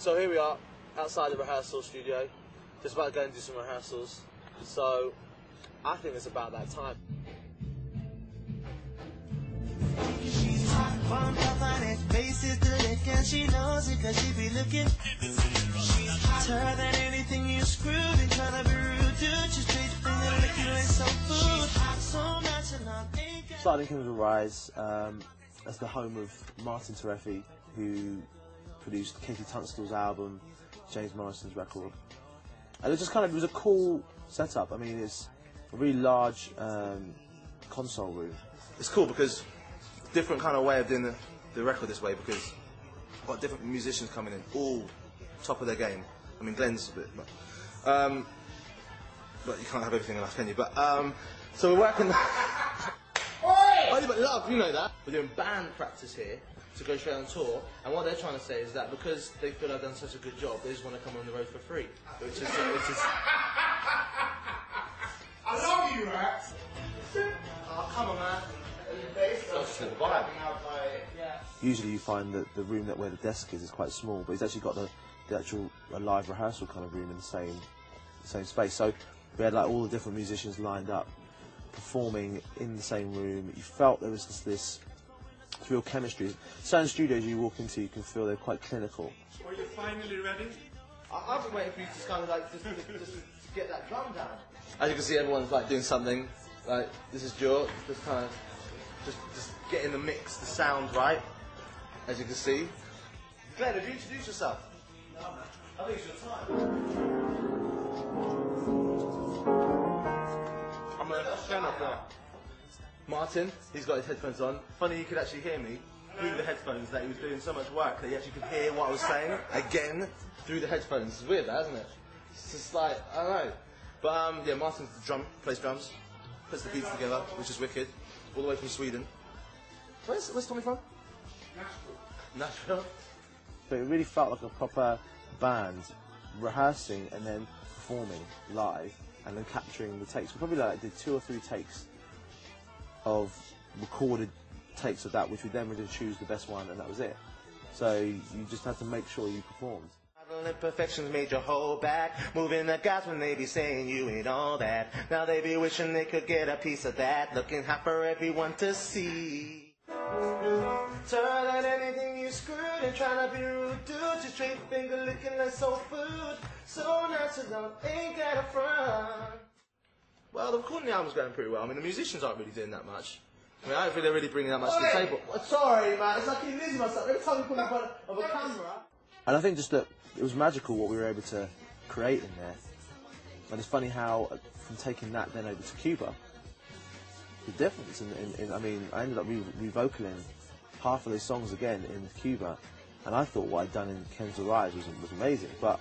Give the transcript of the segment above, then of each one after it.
So here we are, outside the rehearsal studio, just about to go and do some rehearsals. So I think it's about that time. She's hot, bumped up on that face is the lick, and she knows it cause she be looking. She's hotter than anything you screwed and trying to be rude, dude. She's straight finger licking like some food. So nonchalant, ain't got... Started in Chemical Rise as the home of Martin Terefi, who produced Katie Tunstall's album, James Morrison's record. And it just kind of, it was a cool setup. I mean, it's a really large console room. It's cool because different kind of way of doing the record this way, because I've got different musicians coming in, all top of their game. I mean, Glenn's a bit, but you can't have everything enough, can you? But so we're working. Oh, but love, you know that. We're doing band practice here to go straight on tour, and what they're trying to say is that because they feel I've done such a good job, they just want to come on the road for free, which is. I love you, Rex. Oh, come on, man. Usually you find that the room where the desk is quite small, but he's actually got the actual live rehearsal kind of room in the same space. So we had like all the different musicians lined up, performing in the same room. You felt there was just this real chemistry. Certain studios you walk into, you can feel they're quite clinical. Are you finally ready? I've been waiting for you to kind of like just get that drum down. As you can see, everyone's like doing something. Like this is Joe, just kind of just getting the mix, the sound right. As you can see. Glenn, have you introduced yourself? No, man. I think it's your time. I'm going to stand up there. Martin, he's got his headphones on. Funny you could actually hear me through the headphones, that he was doing so much work that you actually could hear what I was saying again through the headphones. It's weird, that, isn't it? It's just like, I don't know. But yeah, Martin's the plays drums, puts the beats together, which is wicked, all the way from Sweden. Where's Tommy from? Nashville. But it really felt like a proper band, rehearsing and then performing live and then capturing the takes. We probably did 2 or 3 takes of recorded takes of that, which we then would choose the best one, and that was it. So you just had to make sure you performed. Imperfections made you hold back, moving the guys when they be saying you ain't all that. Now they be wishing they could get a piece of that, looking hot for everyone to see. Turn on anything you screwed and trying to be rude, dude. Your straight finger licking like soul food. So natural, ain't got a front. Well, the recording the album's going pretty well. I mean, the musicians aren't really doing that much. I mean, I don't think they're really bringing that much to the table. Sorry, man. It's like I'm losing myself every time we put in front of a camera. And I think just that it was magical what we were able to create in there. And it's funny how, from taking that then over to Cuba, the difference I mean, I ended up revocaling half of those songs again in Cuba, and I thought what I'd done in Chemical Rise was amazing, but,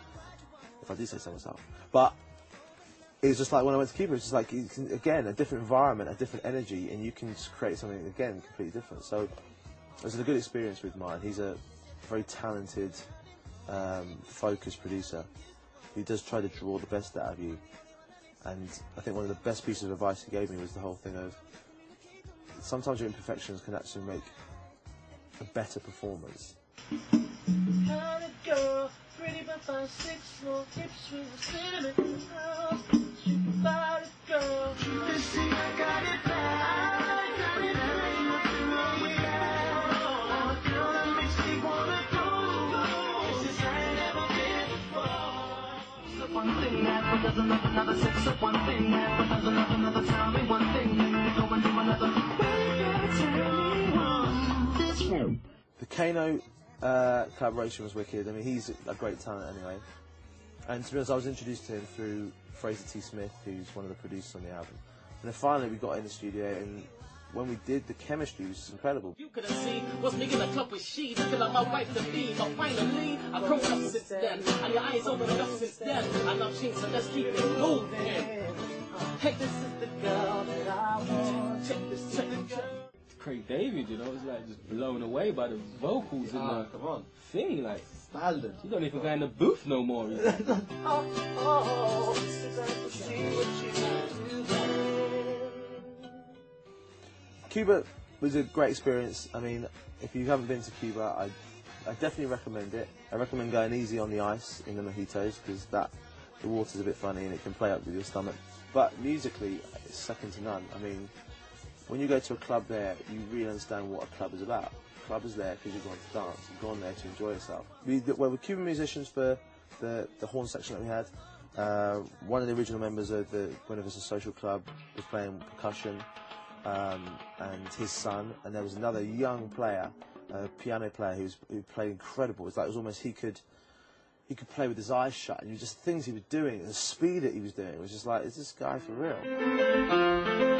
if I do say so myself, but it was just like when I went to Cuba, it's just like, again, a different environment, a different energy, and you can just create something, again, completely different. So it was a good experience with Martin. He's a very talented, focused producer who does try to draw the best out of you. And I think one of the best pieces of advice he gave me was the whole thing of sometimes your imperfections can actually make a better performance. How'd it go? Pretty but 5, 6 more hips with a cinnamon house. About it, girl. You see, I got it back. I got it back. Nothing wrong with that. Girl, that makes me wanna go. This is I ain't never been before. One thing that does another six up. One thing that does another tell me one thing. Then go and do another. Tell me one. The Kano collaboration was wicked. I mean, he's a great talent anyway. And to be honest, I was introduced to him through Fraser T. Smith, who's one of the producers on the album. And then finally we got in the studio, and when we did, the chemistry was just incredible. You could have seen what's making a club with she, looking like my wife to be. But finally, I've grown up since then, and your eyes opened up since then. I love she, so let's keep it moving. Hey, this is the girl that I want. Check this, check this, check. Craig David, you know, it's like just blown away by the vocals and the thing, like standard. You don't even go in the booth no more. You know? Cuba was a great experience. I mean, if you haven't been to Cuba, I I definitely recommend it. I recommend going easy on the ice in the mojitos because the water's a bit funny and it can play up with your stomach. But musically, it's second to none. I mean, when you go to a club there, you really understand what a club is about. A club is there because you're going to dance. You're going there to enjoy yourself. We're Cuban musicians for the horn section that we had. One of the original members of the Buena Vista Social Club was playing percussion, and his son, and there was another young player, a piano player who played incredible. It was almost he could play with his eyes shut, and just the things he was doing, the speed that he was doing, was just like, is this guy for real?